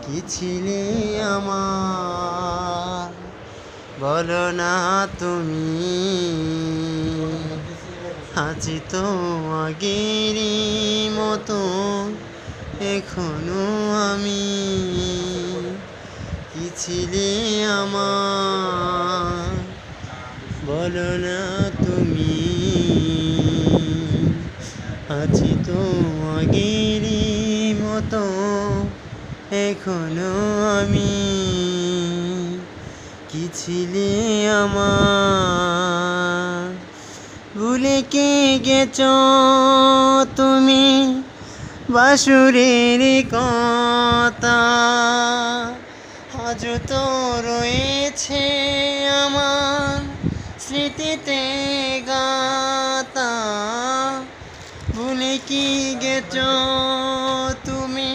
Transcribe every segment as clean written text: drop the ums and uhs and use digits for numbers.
কি ছিলে আমার, বলো না তুমি। আছি তো আগেরই মতো এখনো আমি। কি ছিলে আমার, বলো না তুমি। আছি তো আগেরই মতো এখনো আমি। কি ছিলে আমার, ভুলে কে গেছ তুমি বাঁশুরের কথা। আজও তো রয়েছে আমার স্মৃতিতে গাতা। ভুলে কি গেছ তুমি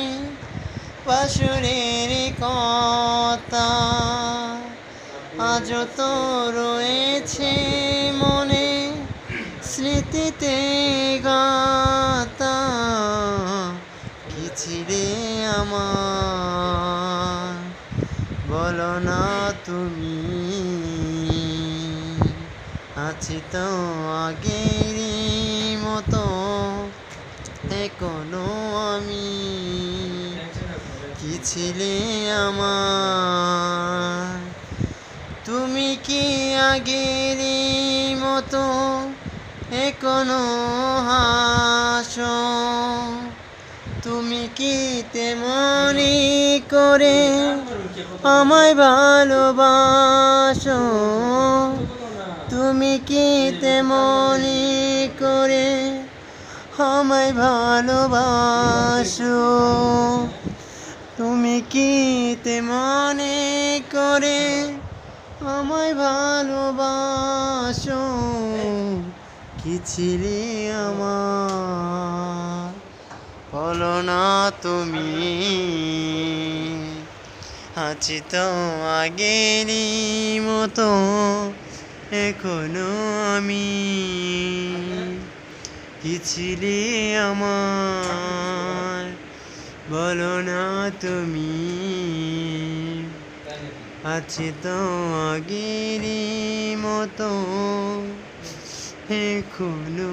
বাঁশুরের কথা। আজও তো রয়েছে মনে স্মৃতিতে গাতা। কি ছিলে আমার, বলো না তুমি। আছি তো আগেরই মতো এখনো আমি। কি ছিলে আমার, তুমি কি আগেরই মতো এখনো হাসো। তুমি কি তেমনি করে আমায় ভালোবাসো। তুমি কি তেমনি করে আমায় ভালোবাসো। তুমি কি তেমনি করে আমায় ভালোবাসো। কি ছিলে আমার, বলো না তুমি। আছি তো আগেরই মতো এখনো আমি। কি ছিলে আমার, বলো না তুমি। আছি তো আগেরই মতো এখনো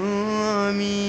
আমি।